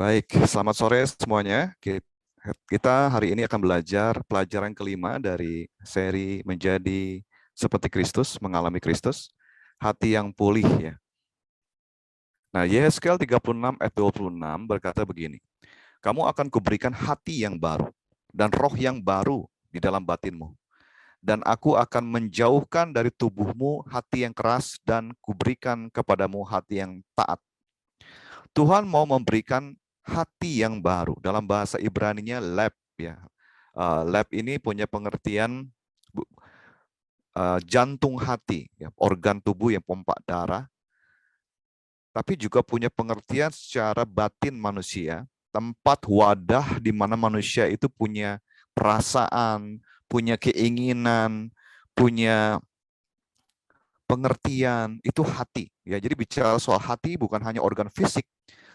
Baik, selamat sore semuanya. Kita hari ini akan belajar pelajaran kelima dari seri Menjadi Seperti Kristus, Mengalami Kristus, Hati yang Pulih ya. Nah, Yehezkiel 36 ayat 26 berkata begini, "Kamu akan kuberikan hati yang baru dan roh yang baru di dalam batinmu. Dan aku akan menjauhkan dari tubuhmu hati yang keras dan kuberikan kepadamu hati yang taat." Tuhan mau memberikan hati yang baru. Dalam bahasa Ibraninya leb ya. Leb ini punya pengertian jantung hati, ya, organ tubuh yang pompa darah, tapi juga punya pengertian secara batin manusia, tempat wadah di mana manusia itu punya perasaan, punya keinginan, punya pengertian, itu hati. Ya, jadi bicara soal hati bukan hanya organ fisik,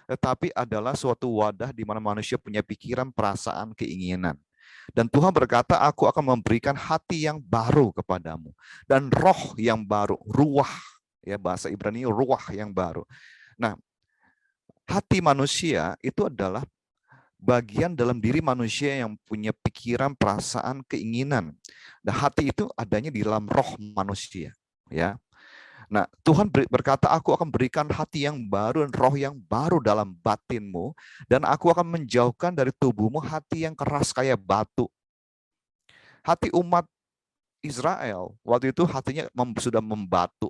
tetapi adalah suatu wadah di mana manusia punya pikiran, perasaan, keinginan. Dan Tuhan berkata, aku akan memberikan hati yang baru kepadamu. Dan roh yang baru, ruah. Ya, bahasa Ibrani ruah yang baru. Nah, hati manusia itu adalah bagian dalam diri manusia yang punya pikiran, perasaan, keinginan. Dan hati itu adanya di dalam roh manusia. Ya, nah, Tuhan berkata, aku akan berikan hati yang baru dan roh yang baru dalam batinmu, dan aku akan menjauhkan dari tubuhmu hati yang keras kayak batu. Hati umat Israel, waktu itu hatinya sudah membatu,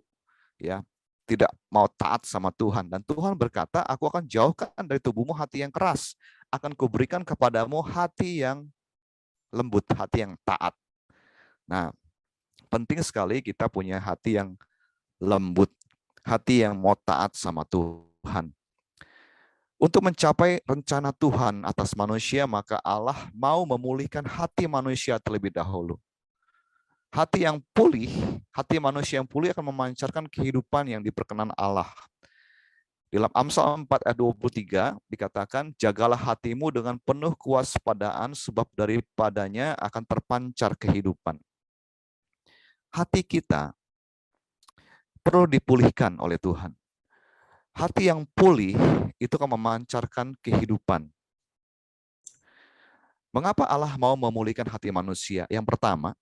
ya, tidak mau taat sama Tuhan. Dan Tuhan berkata, aku akan jauhkan dari tubuhmu hati yang keras, akan kuberikan kepadamu hati yang lembut, hati yang taat. Nah, penting sekali kita punya hati yang lembut, hati yang mau taat sama Tuhan. Untuk mencapai rencana Tuhan atas manusia, maka Allah mau memulihkan hati manusia terlebih dahulu. Hati yang pulih, hati manusia yang pulih akan memancarkan kehidupan yang diperkenan Allah. Dalam Amsal 4 ayat 23 dikatakan, jagalah hatimu dengan penuh kewaspadaan sebab daripadanya akan terpancar kehidupan. Hati kita perlu dipulihkan oleh Tuhan. Hati yang pulih itu akan memancarkan kehidupan. Mengapa Allah mau memulihkan hati manusia? Yang pertama,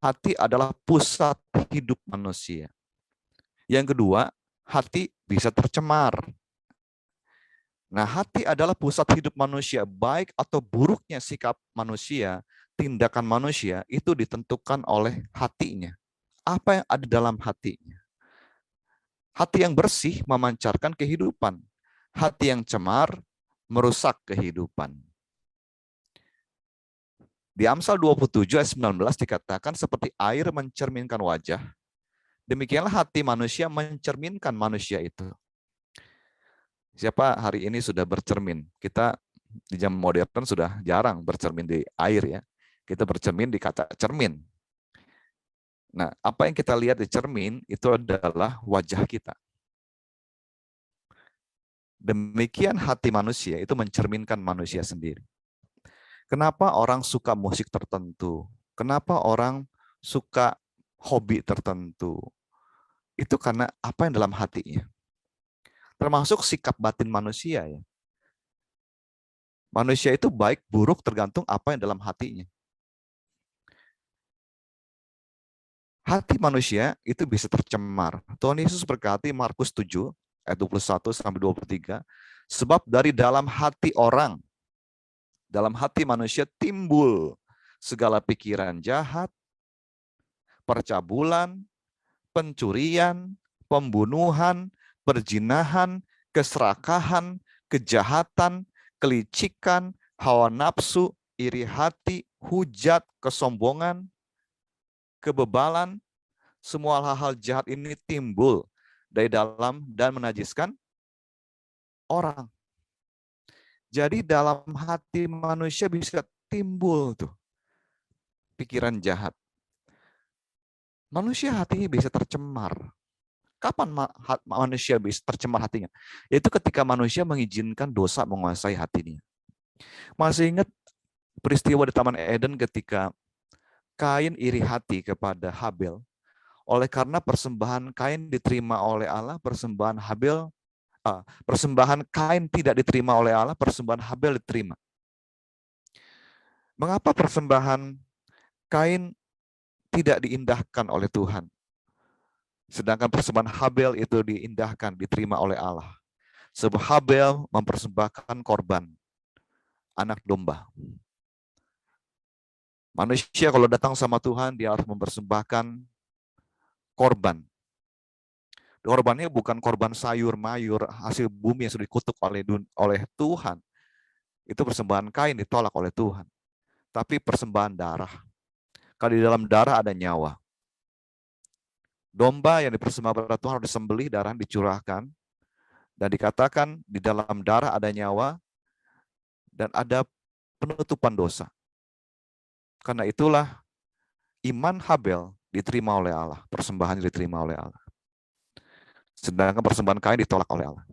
hati adalah pusat hidup manusia. Yang kedua, hati bisa tercemar. Nah, hati adalah pusat hidup manusia. Baik atau buruknya sikap manusia, tindakan manusia, itu ditentukan oleh hatinya. Apa yang ada dalam hatinya? Hati yang bersih memancarkan kehidupan. Hati yang cemar merusak kehidupan. Di Amsal 27 ayat 19 dikatakan seperti air mencerminkan wajah, demikianlah hati manusia mencerminkan manusia itu. Siapa hari ini sudah bercermin? Kita di zaman modern sudah jarang bercermin di air ya. Kita bercermin di kaca cermin. Nah, apa yang kita lihat di cermin itu adalah wajah kita. Demikian hati manusia itu mencerminkan manusia sendiri. Kenapa orang suka musik tertentu? Kenapa orang suka hobi tertentu? Itu karena apa yang dalam hatinya. Termasuk sikap batin manusia ya. Manusia itu baik buruk tergantung apa yang dalam hatinya. Hati manusia itu bisa tercemar. Tuhan Yesus berkata Markus 7 ayat 21 sampai 23, sebab dari dalam hati orang, dalam hati manusia timbul segala pikiran jahat, percabulan, pencurian, pembunuhan, perzinahan, keserakahan, kejahatan, kelicikan, hawa nafsu, iri hati, hujat, kesombongan, kebebalan. Semua hal-hal jahat ini timbul dari dalam dan menajiskan orang. Jadi dalam hati manusia bisa timbul tuh pikiran jahat. Manusia hatinya bisa tercemar. Kapan manusia bisa tercemar hatinya? Yaitu ketika manusia mengizinkan dosa menguasai hatinya. Masih ingat peristiwa di Taman Eden ketika Kain iri hati kepada Habel. Oleh karena persembahan Kain diterima oleh Allah, persembahan Habel persembahan Kain tidak diterima oleh Allah, persembahan Habel diterima. Mengapa persembahan Kain tidak diindahkan oleh Tuhan, sedangkan persembahan Habel itu diindahkan, diterima oleh Allah? Sebab Habel mempersembahkan korban anak domba. Manusia kalau datang sama Tuhan, dia harus mempersembahkan korban. Korbannya bukan korban sayur mayur hasil bumi yang sudah dikutuk oleh Tuhan. Itu persembahan Kain ditolak oleh Tuhan. Tapi persembahan darah. Kalau di dalam darah ada nyawa. Domba yang dipersembahkan pada Tuhan harus disembelih, darah dicurahkan. Dan dikatakan di dalam darah ada nyawa dan ada penutupan dosa. Karena itulah iman Habel diterima oleh Allah. Persembahannya diterima oleh Allah. Sedangkan persembahan Kain ditolak oleh Allah.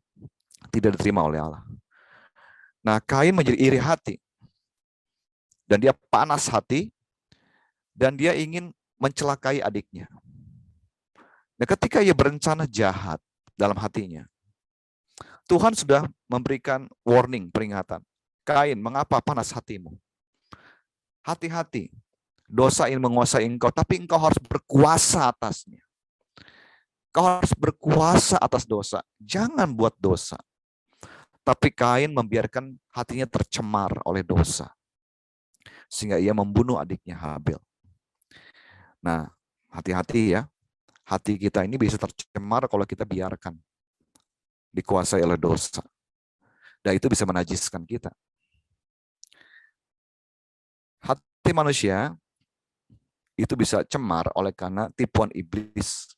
Tidak diterima oleh Allah. Nah, Kain menjadi iri hati. Dan dia panas hati. Dan dia ingin mencelakai adiknya. Nah, ketika ia berencana jahat dalam hatinya, Tuhan sudah memberikan warning, peringatan. Kain, mengapa panas hatimu? Hati-hati. Dosa ingin menguasai engkau, tapi engkau harus berkuasa atasnya. Kau harus berkuasa atas dosa. Jangan buat dosa. Tapi Kain membiarkan hatinya tercemar oleh dosa. Sehingga ia membunuh adiknya Habel. Nah, hati-hati ya. Hati kita ini bisa tercemar kalau kita biarkan dikuasai oleh dosa. Dan itu bisa menajiskan kita. Hati manusia itu bisa cemar oleh karena tipuan iblis.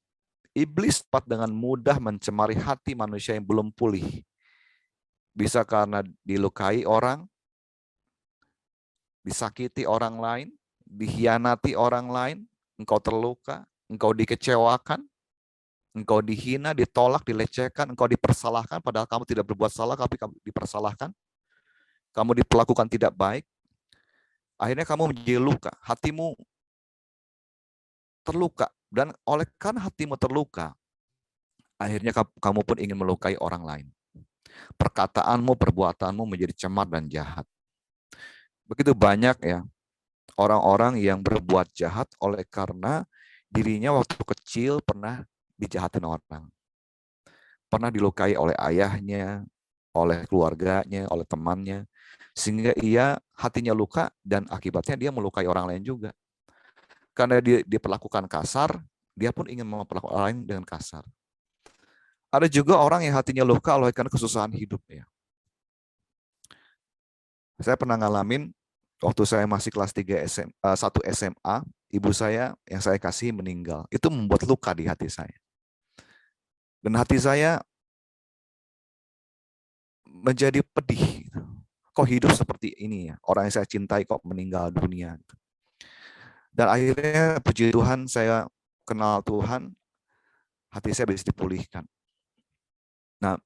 Iblis dapat dengan mudah mencemari hati manusia yang belum pulih. Bisa karena dilukai orang, disakiti orang lain, dikhianati orang lain, engkau terluka, engkau dikecewakan, engkau dihina, ditolak, dilecehkan, engkau dipersalahkan, padahal kamu tidak berbuat salah, tapi kamu dipersalahkan. Kamu diperlakukan tidak baik. Akhirnya kamu menjadi luka, hatimu terluka. Dan oleh karena hatimu terluka, akhirnya kamu pun ingin melukai orang lain. Perkataanmu, perbuatanmu menjadi cemar dan jahat. Begitu banyak ya orang-orang yang berbuat jahat oleh karena dirinya waktu kecil pernah dijahatin orang. Pernah dilukai oleh ayahnya, oleh keluarganya, oleh temannya. Sehingga ia hatinya luka dan akibatnya dia melukai orang lain juga. Karena dia diperlakukan kasar, dia pun ingin memperlakukan orang lain dengan kasar. Ada juga orang yang hatinya luka oleh karena kesusahan hidupnya. Saya pernah ngalamin waktu saya masih kelas 1 SMA, ibu saya yang saya kasih meninggal. Itu membuat luka di hati saya. Dan hati saya menjadi pedih. Kok hidup seperti ini ya? Orang yang saya cintai kok meninggal dunia. Dan akhirnya puji Tuhan saya kenal Tuhan, hati saya bisa dipulihkan. Nah,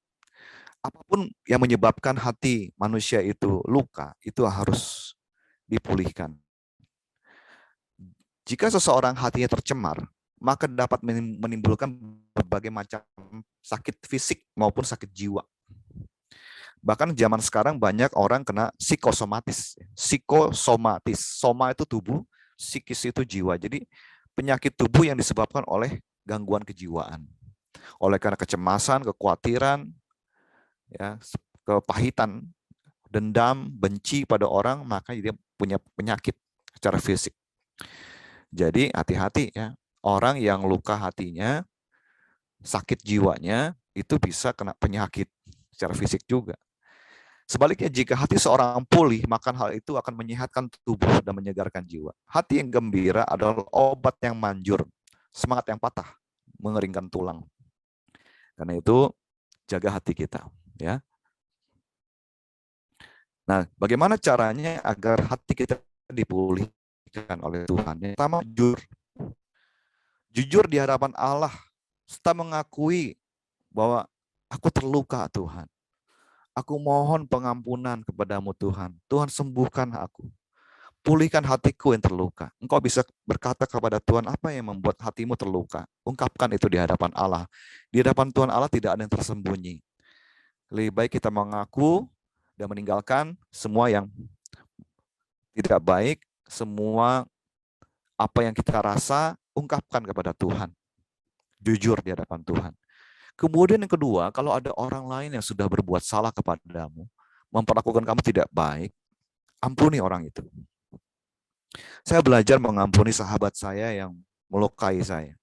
apapun yang menyebabkan hati manusia itu luka, itu harus dipulihkan. Jika seseorang hatinya tercemar, maka dapat menimbulkan berbagai macam sakit fisik maupun sakit jiwa. Bahkan zaman sekarang banyak orang kena psikosomatis. Psikosomatis, soma itu tubuh, psikis itu jiwa. Jadi penyakit tubuh yang disebabkan oleh gangguan kejiwaan. Oleh karena kecemasan, kekhawatiran, ya, kepahitan, dendam, benci pada orang, maka dia punya penyakit secara fisik. Jadi hati-hati ya, orang yang luka hatinya, sakit jiwanya, itu bisa kena penyakit secara fisik juga. Sebaliknya jika hati seorang pulih, maka hal itu akan menyehatkan tubuh dan menyegarkan jiwa. Hati yang gembira adalah obat yang manjur, semangat yang patah, mengeringkan tulang. Karena itu jaga hati kita, ya. Nah, bagaimana caranya agar hati kita dipulihkan oleh Tuhan? Yang pertama, jujur. Jujur di hadapan Allah, serta mengakui bahwa aku terluka Tuhan. Aku mohon pengampunan kepadamu Tuhan. Tuhan sembuhkan aku. Pulihkan hatiku yang terluka. Engkau bisa berkata kepada Tuhan, apa yang membuat hatimu terluka? Ungkapkan itu di hadapan Allah. Di hadapan Tuhan Allah tidak ada yang tersembunyi. Lebih baik kita mengaku dan meninggalkan semua yang tidak baik, semua apa yang kita rasa, ungkapkan kepada Tuhan. Jujur di hadapan Tuhan. Kemudian yang kedua, kalau ada orang lain yang sudah berbuat salah kepadamu, memperlakukan kamu tidak baik, ampuni orang itu. Saya belajar mengampuni sahabat saya yang melukai saya.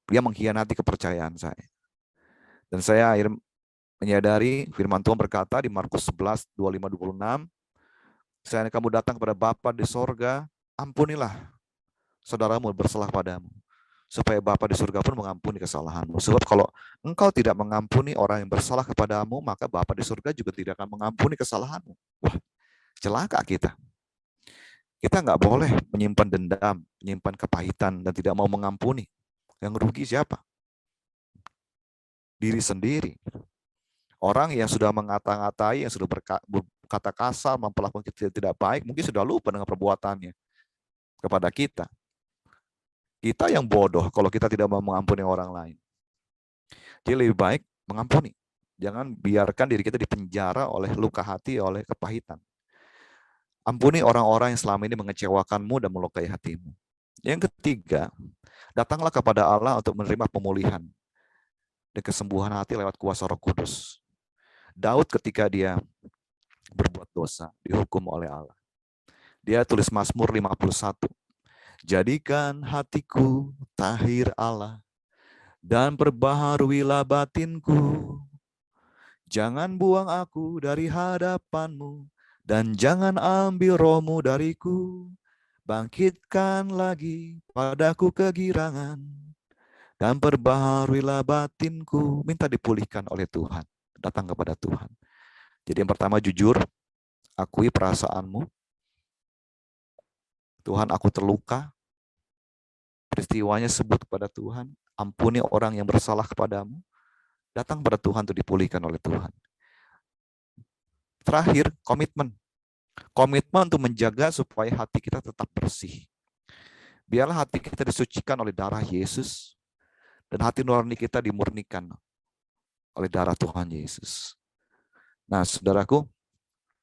Dia mengkhianati kepercayaan saya. Dan saya akhirnya menyadari firman Tuhan berkata di Markus 11, 25-26, "Seandainya kamu datang kepada Bapa di sorga, ampunilah saudaramu bersalah padamu, supaya Bapa di surga pun mengampuni kesalahanmu. Sebab kalau engkau tidak mengampuni orang yang bersalah kepadamu, maka Bapa di surga juga tidak akan mengampuni kesalahanmu." Wah, celaka kita. Kita nggak boleh menyimpan dendam, menyimpan kepahitan, dan tidak mau mengampuni. Yang rugi siapa? Diri sendiri. Orang yang sudah mengata-ngatai, yang sudah berkata kasar, memperlakukan kita tidak baik, mungkin sudah lupa dengan perbuatannya kepada kita. Kita yang bodoh kalau kita tidak mau mengampuni orang lain. Jadi lebih baik mengampuni. Jangan biarkan diri kita dipenjara oleh luka hati, oleh kepahitan. Ampuni orang-orang yang selama ini mengecewakanmu dan melukai hatimu. Yang ketiga, datanglah kepada Allah untuk menerima pemulihan dan kesembuhan hati lewat kuasa Roh Kudus. Daud ketika dia berbuat dosa, dihukum oleh Allah. Dia tulis Mazmur 51. "Jadikan hatiku tahir Allah, dan perbaharuilah batinku. Jangan buang aku dari hadapanmu, dan jangan ambil rohmu dariku. Bangkitkan lagi padaku kegirangan, dan perbaharuilah batinku." Minta dipulihkan oleh Tuhan. Datang kepada Tuhan. Jadi yang pertama jujur, akui perasaanmu. Tuhan, aku terluka. Peristiwanya sebut kepada Tuhan. Ampuni orang yang bersalah kepadamu. Datang pada Tuhan untuk dipulihkan oleh Tuhan. Terakhir, komitmen. Komitmen untuk menjaga supaya hati kita tetap bersih. Biarlah hati kita disucikan oleh darah Yesus, dan hati nurani kita dimurnikan oleh darah Tuhan Yesus. Nah, saudaraku,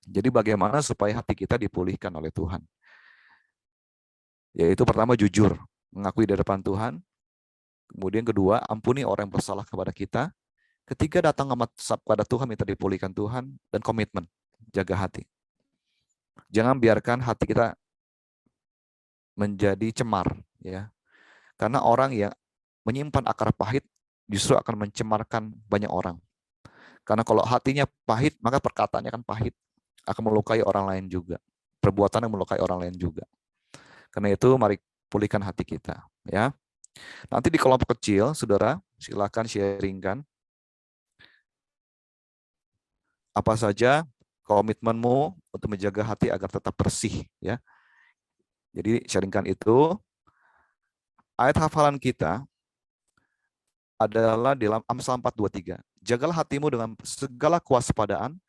jadi bagaimana supaya hati kita dipulihkan oleh Tuhan? Yaitu pertama jujur, mengakui di depan Tuhan. Kemudian kedua, ampuni orang yang bersalah kepada kita. Ketiga, datang kepada Tuhan, minta dipulihkan Tuhan. Dan komitmen, jaga hati. Jangan biarkan hati kita menjadi cemar, ya. Karena orang yang menyimpan akar pahit justru akan mencemarkan banyak orang. Karena kalau hatinya pahit, maka perkataannya akan pahit, akan melukai orang lain juga. Perbuatannya melukai orang lain juga. Karena itu mari pulihkan hati kita, ya. Nanti di kelompok kecil, saudara, silakan sharingkan apa saja komitmenmu untuk menjaga hati agar tetap bersih, ya. Jadi sharingkan itu. Ayat hafalan kita adalah dalam Amsal 4:23. Jagalah hatimu dengan segala kewaspadaan,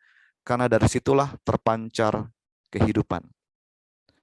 karena dari situlah terpancar kehidupan.